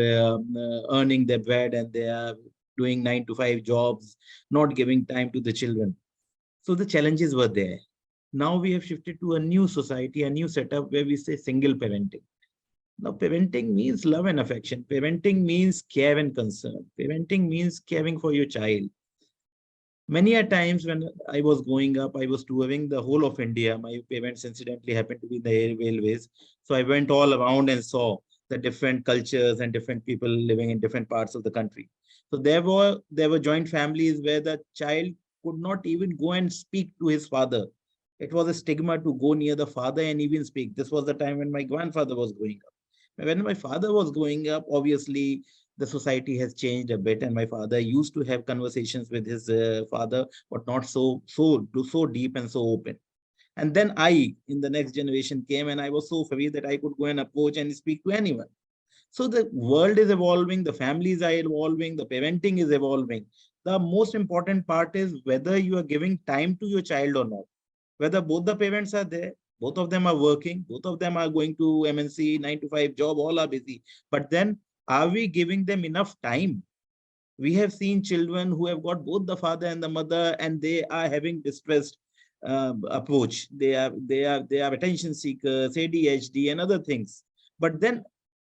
earning their bread, and they are doing 9-to-5 jobs, not giving time to the children. So the challenges were there. Now we have shifted to a new society, a new setup where we say single parenting. Now, parenting means love and affection. Parenting means care and concern. Parenting means caring for your child. Many a times when I was growing up, I was touring the whole of India. My parents incidentally happened to be in the air railways. So I went all around and saw the different cultures and different people living in different parts of the country. So there were joint families where the child could not even go and speak to his father. It was a stigma to go near the father and even speak. This was the time when my grandfather was growing up. When my father was growing up, obviously, the society has changed a bit, and my father used to have conversations with his father, but not so deep and so open. And then I, in the next generation, came, and I was so free that I could go and approach and speak to anyone. So the world is evolving, the families are evolving, the parenting is evolving. The most important part is whether you are giving time to your child or not. Whether both the parents are there, both of them are working, both of them are going to MNC, 9-to-5 job, all are busy. But then, are we giving them enough time? We have seen children who have got both the father and the mother, and they are having distressed approach. They are attention seekers, ADHD, and other things. But then,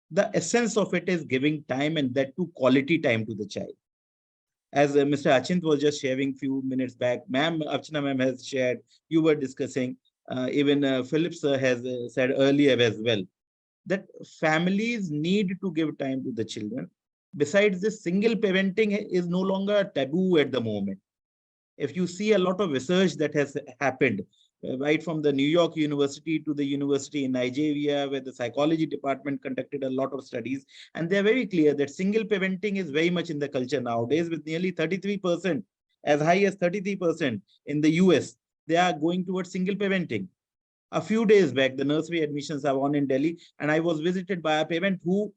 the essence of it is giving time, and that too quality time to the child. As Mr. Achin was just sharing a few minutes back, Archana ma'am has shared, you were discussing, even Philip sir has said earlier as well, that families need to give time to the children. Besides this, single parenting is no longer a taboo at the moment. If you see a lot of research that has happened, right from the New York University to the university in Nigeria, where the psychology department conducted a lot of studies, and they're very clear that single parenting is very much in the culture nowadays, with nearly 33%, as high as 33% in the US, they are going towards single parenting. A few days back, the nursery admissions are on in Delhi, and I was visited by a parent who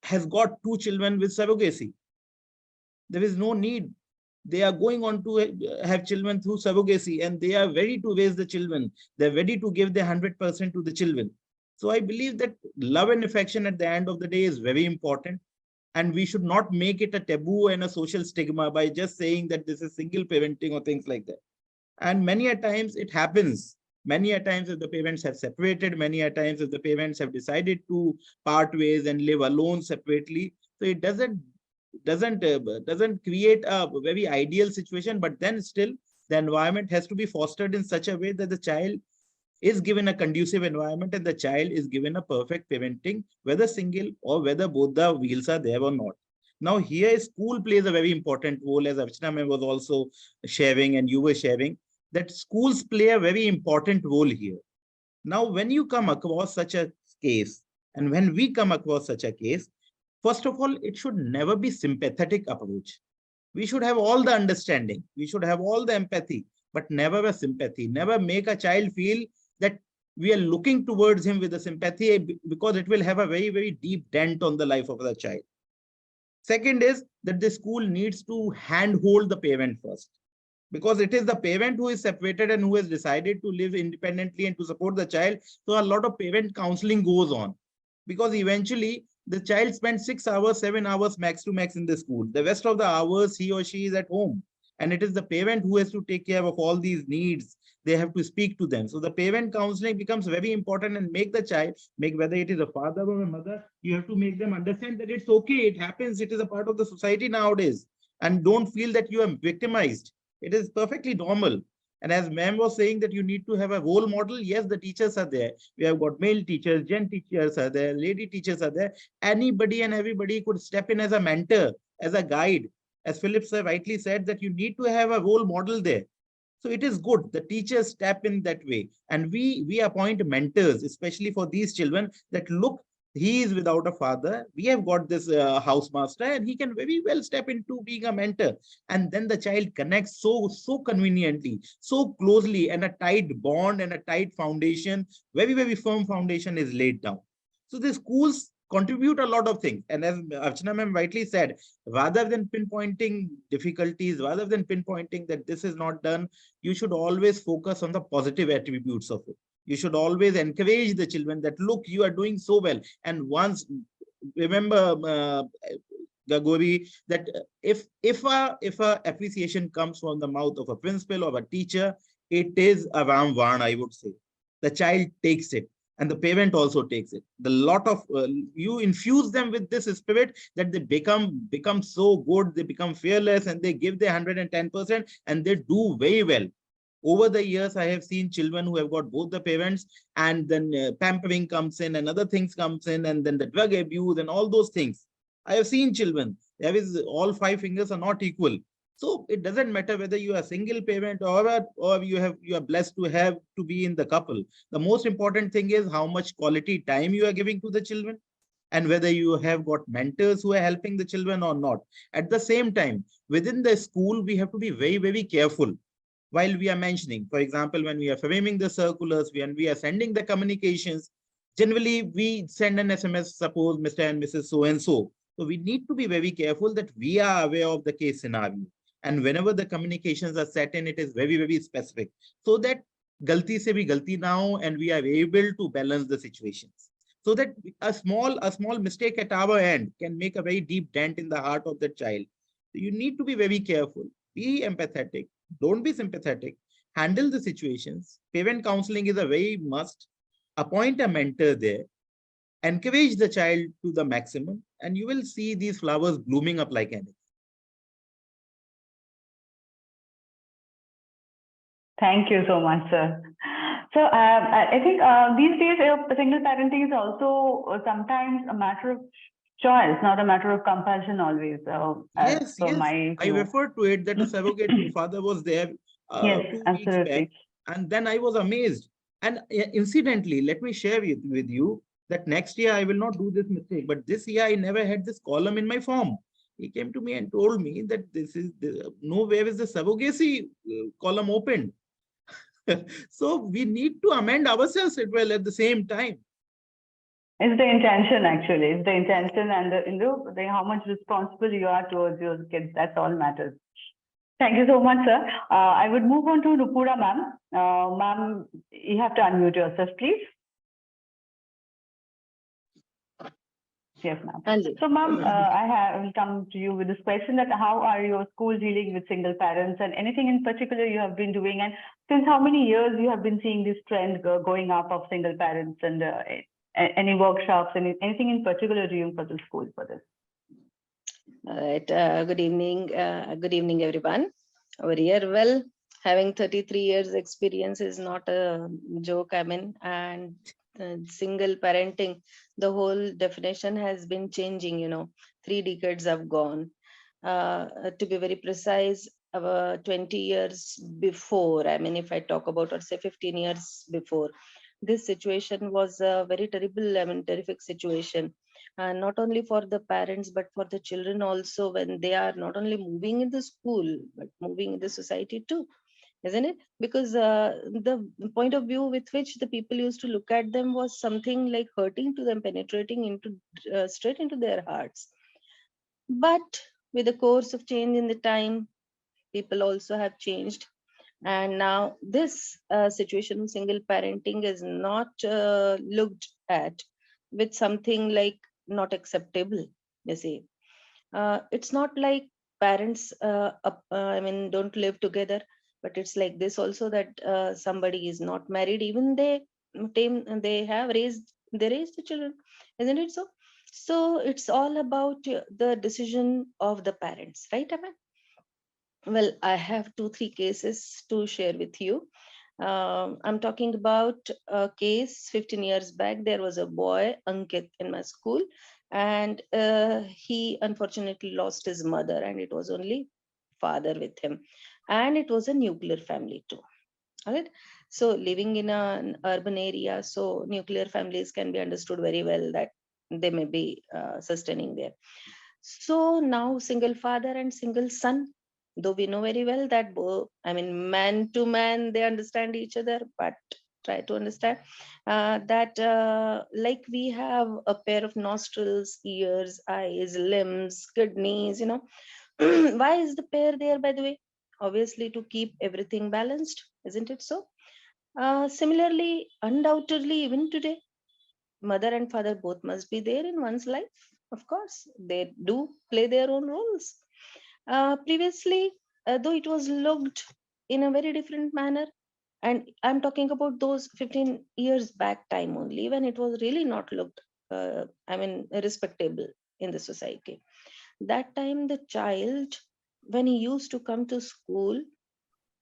has got 2 children with surrogacy. There is no need. They are going on to have children through surrogacy, and they are ready to raise the children. They're ready to give their 100% to the children. So I believe that love and affection at the end of the day is very important. And we should not make it a taboo and a social stigma by just saying that this is single parenting or things like that. And many a times it happens. Many a times if the parents have separated, many a times if the parents have decided to part ways and live alone separately, so it doesn't create a very ideal situation, but then still the environment has to be fostered in such a way that the child is given a conducive environment and the child is given a perfect parenting, whether single or whether both the wheels are there or not. Now here school plays a very important role, as Archana ma'am was also sharing and you were sharing, that schools play a very important role here. Now, when you come across such a case, and when we come across such a case, first of all, it should never be sympathetic approach. We should have all the understanding. We should have all the empathy, but never a sympathy. Never make a child feel that we are looking towards him with a sympathy, because it will have a very, very deep dent on the life of the child. Second is that the school needs to handhold the parent first, because it is the parent who is separated and who has decided to live independently and to support the child. So a lot of parent counseling goes on, because eventually the child spends 6 hours, 7 hours max to max in the school. The rest of the hours he or she is at home. And it is the parent who has to take care of all these needs. They have to speak to them. So the parent counseling becomes very important, and make the child, whether it is a father or a mother, you have to make them understand that it's okay. It happens. It is a part of the society nowadays. And don't feel that you are victimized. It is perfectly normal. And as ma'am was saying that you need to have a role model. Yes, the teachers are there. We have got male teachers, gent teachers are there, lady teachers are there. Anybody and everybody could step in as a mentor, as a guide. As Philip sir rightly said, that you need to have a role model there. So it is good. The teachers step in that way. And we appoint mentors, especially for these children, that look, he is without a father. We have got this housemaster, and he can very well step into being a mentor. And then the child connects so conveniently, so closely, and a tight bond and a tight foundation, very, very firm foundation is laid down. So the schools contribute a lot of things. And as Archana ma'am rightly said, rather than pinpointing difficulties, rather than pinpointing that this is not done, you should always focus on the positive attributes of it. You should always encourage the children that, look, you are doing so well. And once, remember, Gagori, that if a appreciation comes from the mouth of a principal or a teacher, it is a Ramvan, I would say. The child takes it, and the parent also takes it. The lot of you infuse them with this spirit that they become so good, they become fearless, and they give their 110%, and they do very well. Over the years, I have seen children who have got both the parents, and then pampering comes in and other things comes in, and then the drug abuse and all those things. I have seen children. There is, all 5 fingers are not equal. So it doesn't matter whether you are a single parent or you are blessed to be in the couple. The most important thing is how much quality time you are giving to the children, and whether you have got mentors who are helping the children or not. At the same time, within the school, we have to be very, very careful while we are mentioning. For example, when we are framing the circulars, when we are sending the communications, generally we send an SMS, suppose Mr. and Mrs. So-and-so. So we need to be very careful that we are aware of the case scenario. And whenever the communications are set in, it is very, very specific, so that galti se bhi galti na ho, and we are able to balance the situations. So that a small mistake at our end can make a very deep dent in the heart of the child. So you need to be very careful, be empathetic, don't be sympathetic, handle the situations. Parent counseling is a very must. Appoint a mentor there, encourage the child to the maximum, and you will see these flowers blooming up like anything. Thank you so much, sir. So I think these days single parenting is also sometimes a matter of choice, not a matter of compulsion always. Yes, I referred to it that a surrogate father was there yes, 2 weeks absolutely. back, and then I was amazed. And incidentally, let me share with you that next year I will not do this mistake, but this year I never had this column in my form. He came to me and told me that nowhere is the surrogacy column opened. So we need to amend ourselves as well at the same time. It's the intention, actually. It's the intention and the how much responsible you are towards your kids. That's all matters. Thank you so much, sir. I would move on to Nupoora, ma'am. Ma'am, you have to unmute yourself, please. Yes, ma'am. So, ma'am, I will come to you with this question that how are your schools dealing with single parents, and anything in particular you have been doing, and since how many years you have been seeing this trend going up of single parents, and any workshops, anything in particular doing for the school for this? All right. Good evening, everyone over here. Well, having 33 years experience is not a joke. I mean, and single parenting, the whole definition has been changing. 3 decades have gone. To be very precise, 20 years before, I mean, if I talk about, or say 15 years before, this situation was a very terrible, terrific situation. not only for the parents, but for the children also, when they are not only moving in the school, but moving in the society too, isn't it? Because the point of view with which the people used to look at them was something like hurting to them, penetrating into straight into their hearts. But with the course of change in the time, people also have changed, and now this situation of single parenting is not looked at with something like not acceptable. You see, it's not like parents I mean don't live together, but it's like this also, that somebody is not married, even they have raised, they raise the children, isn't it so? So it's all about the decision of the parents, right, Aman? Well, I have 2 3 cases to share with you. I'm talking about a case 15 years back. There was a boy, Ankit, in my school, and he unfortunately lost his mother, and it was only father with him. And it was a nuclear family too. All right. So living in an urban area, so nuclear families can be understood very well that they may be sustaining there. So now single father and single son, though we know very well that both, I mean, man to man, they understand each other, but try to understand that like we have a pair of nostrils, ears, eyes, limbs, kidneys, why is the pair there, by the way? Obviously to keep everything balanced, isn't it so? Similarly, undoubtedly, even today, mother and father both must be there in one's life. Of course, they do play their own roles. Previously, though it was looked in a very different manner, and I'm talking about those 15 years back time only, when it was really not looked, I mean, respectable in the society. That time, the child, when he used to come to school,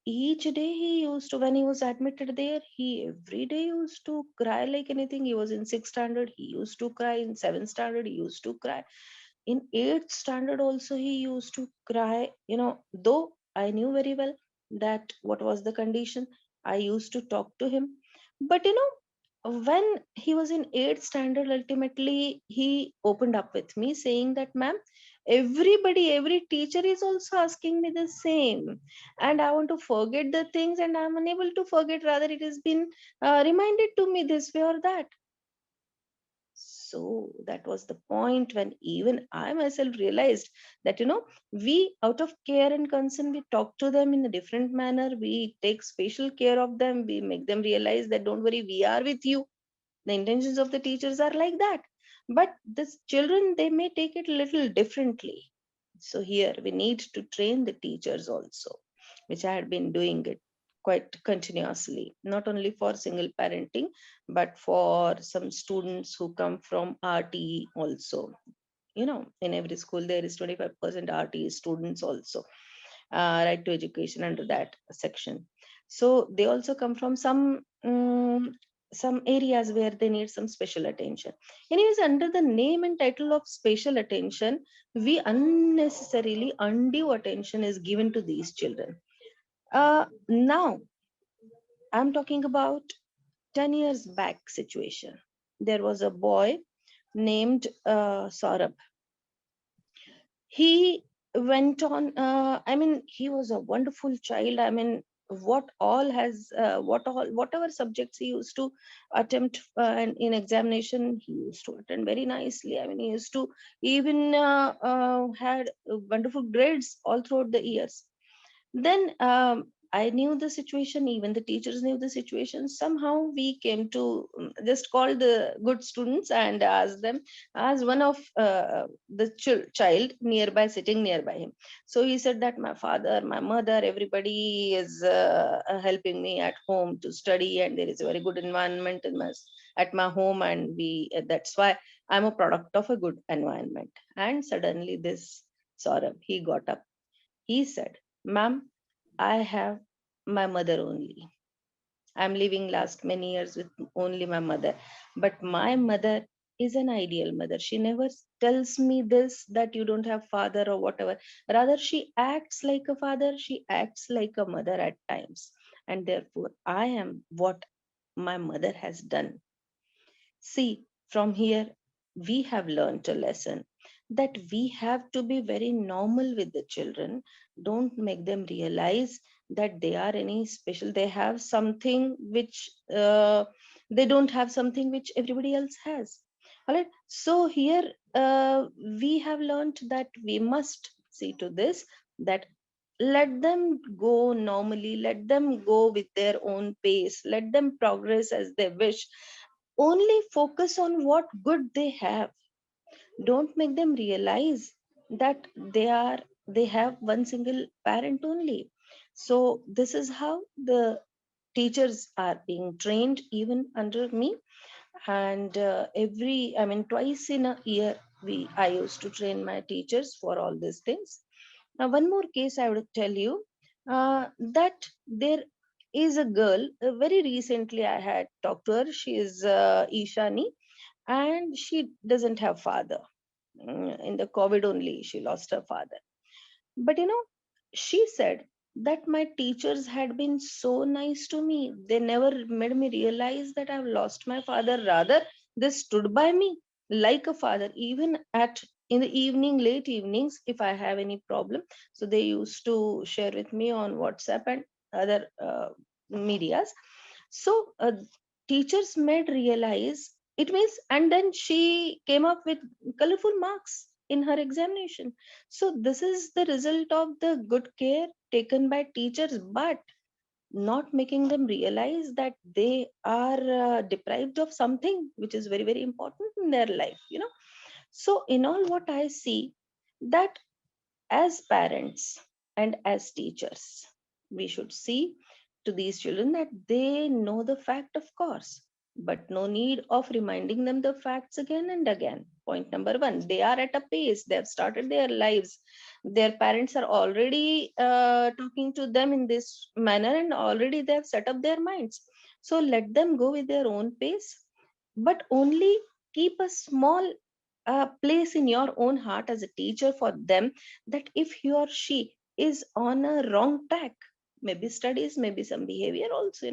each day he used to, when he was admitted there, he every day used to cry like anything. He was in 6th standard, he used to cry. In 7th standard, he used to cry. In 8th standard also, he used to cry. Though I knew very well that what was the condition, I used to talk to him. But when he was in 8th standard, ultimately he opened up with me saying that, ma'am, every teacher is also asking me the same, and I want to forget the things and I'm unable to forget, rather it has been reminded to me this way or that. So that was the point when even I myself realized that, we, out of care and concern, we talk to them in a different manner. We take special care of them. We make them realize that don't worry, we are with you. The intentions of the teachers are like that. But the children, they may take it a little differently. So here we need to train the teachers also, which I had been doing it quite continuously, not only for single parenting, but for some students who come from RTE also. In every school, there is 25% RTE students also, right to education under that section. So they also come from some areas where they need some special attention. Anyways, under the name and title of special attention, we unnecessarily undue attention is given to these children. Now I'm talking about 10 years back situation. There was a boy named Saurabh. He went on, I mean, he was a wonderful child. I mean, whatever subjects he used to attempt in examination, he used to attend very nicely. I mean, he used to even had wonderful grades all throughout the years. Then I knew the situation, even the teachers knew the situation. Somehow we came to just call the good students and ask them, as one of the child nearby, sitting nearby him. So he said that my father, my mother, everybody is helping me at home to study, and there is a very good environment at my home, and that's why I'm a product of a good environment. And suddenly this Saurabh, he got up. He said, ma'am, I have my mother only. I'm living last many years with only my mother. But my mother is an ideal mother. She never tells me this, that you don't have father or whatever. Rather, she acts like a father. She acts like a mother at times. And therefore, I am what my mother has done. See, from here, we have learned a lesson that we have to be very normal with the children. Don't make them realize that they are any special. They have something which they don't have something which everybody else has. All right. So here we have learned that we must see to this, that let them go normally, let them go with their own pace, let them progress as they wish. Only focus on what good they have. Don't make them realize that they have one single parent only. So this is how the teachers are being trained even under me. And twice in a year I used to train my teachers for all these things. Now, one more case I would tell you, that there is a girl, very recently I had talked to her. She is Ishani, and she doesn't have father. In the COVID only, she lost her father. But she said that my teachers had been so nice to me. They never made me realize that I've lost my father. Rather, they stood by me like a father, even in the evening, late evenings, if I have any problem. So they used to share with me on WhatsApp and other medias. So teachers made realize it means, and then she came up with colorful marks in her examination. So this is the result of the good care taken by teachers, but not making them realize that they are deprived of something which is very, very important in their life. So in all, what I see, that as parents and as teachers, we should see to these children that they know the fact, of course, but no need of reminding them the facts again and again. Point number one, they are at a pace, they have started their lives. Their parents are already talking to them in this manner, and already they have set up their minds. So let them go with their own pace, but only keep a small place in your own heart as a teacher for them, that if he or she is on a wrong track, maybe studies, maybe some behavior also,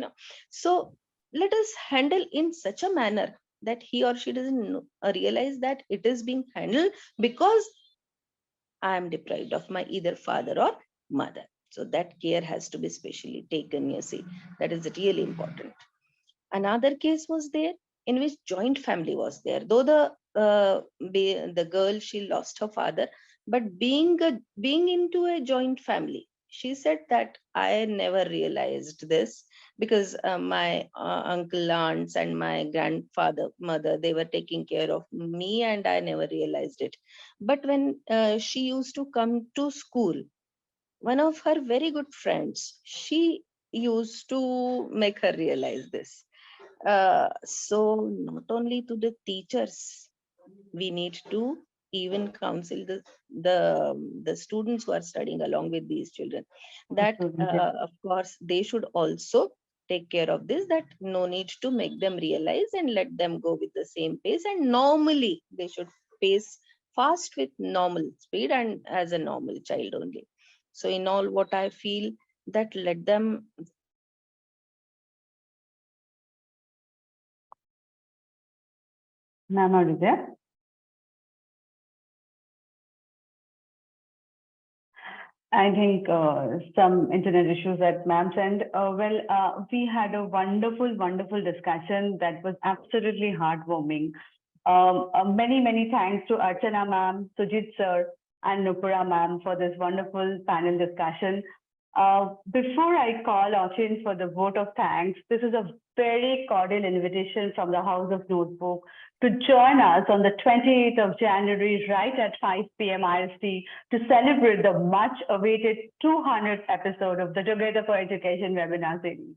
so let us handle in such a manner that he or she doesn't realize that it is being handled because I am deprived of my either father or mother. So that care has to be specially taken, you see. That is really important. Another case was there in which joint family was there. Though the girl, she lost her father, but being into a joint family, she said that I never realized this because my uncle, aunts, and my grandfather, mother, they were taking care of me, and I never realized it. But when she used to come to school, one of her very good friends, she used to make her realize this. So not only to the teachers, we need to even counsel the students who are studying along with these children, that of course they should also take care of this, that no need to make them realize, and let them go with the same pace, and normally they should pace fast with normal speed and as a normal child only. So in all, what I feel, that let them. Ma'am, are you there? I think some internet issues at ma'am's end. We had a wonderful, wonderful discussion that was absolutely heartwarming. Many thanks to Archana ma'am, Sujeet sir, and Nupoora ma'am for this wonderful panel discussion. Before I call Achin for the vote of thanks, this is a very cordial invitation from the House of Notebook to join us on the 28th of January, right at 5 p.m. IST, to celebrate the much-awaited 200th episode of the Together for Education webinar series.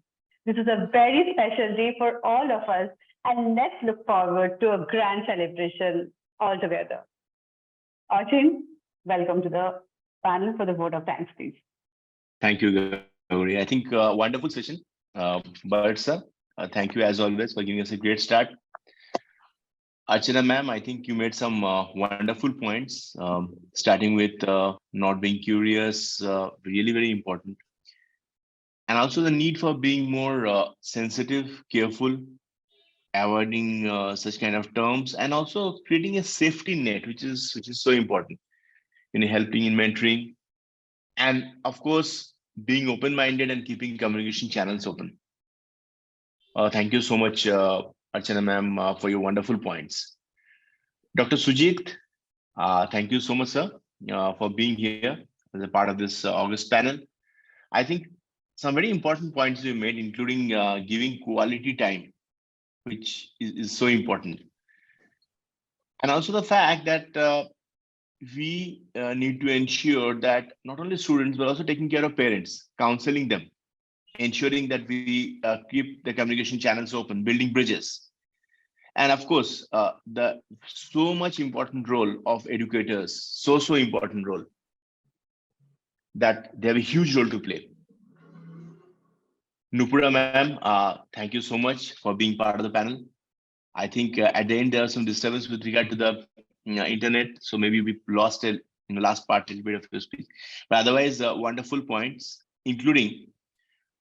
This is a very special day for all of us, and let's look forward to a grand celebration all together. Achin, welcome to the panel for the vote of thanks, please. Thank you, Gauri. I think wonderful session. Burrett sir, thank you as always for giving us a great start. Archana ma'am, I think you made some wonderful points, starting with not being curious, really very important. And also the need for being more sensitive, careful, avoiding such kind of terms, and also creating a safety net, which is so important. Helping in mentoring, and of course, being open-minded and keeping communication channels open. Thank you so much, Archana ma'am, for your wonderful points. Dr. Sujeet, thank you so much, sir, for being here as a part of this August panel. I think some very important points you made, including giving quality time, which is so important. And also the fact that we need to ensure that not only students, but also taking care of parents, counseling them, ensuring that we keep the communication channels open, building bridges. And of course, the so much important role of educators, so important role, that they have a huge role to play. Nupoora ma'am, thank you so much for being part of the panel. I think at the end, there was some disturbance with regard to the internet. So maybe we lost it in the last part, a little bit of your speech. But otherwise, wonderful points, including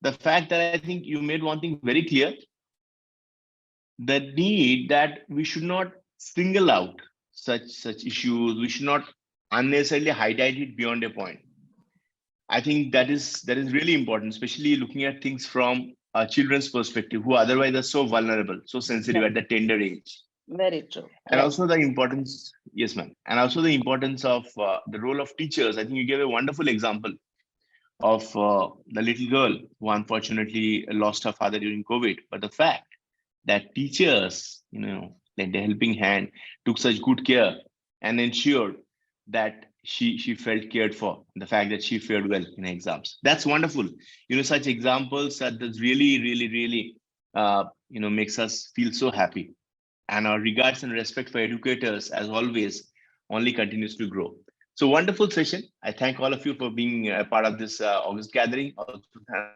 the fact that I think you made one thing very clear, the need that we should not single out such issues. We should not unnecessarily highlight it beyond a point. I think that is really important, especially looking at things from children's perspective, who otherwise are so vulnerable, so sensitive at the tender age. Very true. And Yes. also the importance, yes, ma'am. And also the importance of the role of teachers. I think you gave a wonderful example of the little girl who unfortunately lost her father during COVID. But the fact that teachers, like the helping hand, took such good care and ensured that she felt cared for, the fact that she fared well in exams. That's wonderful. Such examples that really makes us feel so happy. And our regards and respect for educators, as always, only continues to grow. So wonderful session. I thank all of you for being a part of this August gathering. Also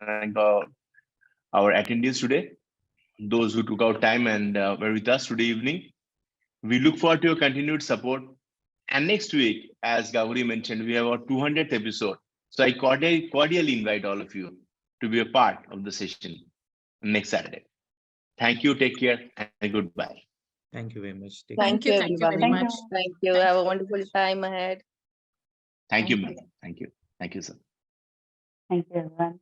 thank our attendees today, those who took out time and were with us today evening. We look forward to your continued support. And next week, as Gauri mentioned, we have our 200th episode. So I cordially invite all of you to be a part of the session next Saturday. Thank you, take care, and goodbye. Thank you very much. Thank you, Thank you very everybody. much. Thank you. Have a wonderful time ahead. Thank you, ma'am. Thank you. Thank you, sir. Thank you, everyone.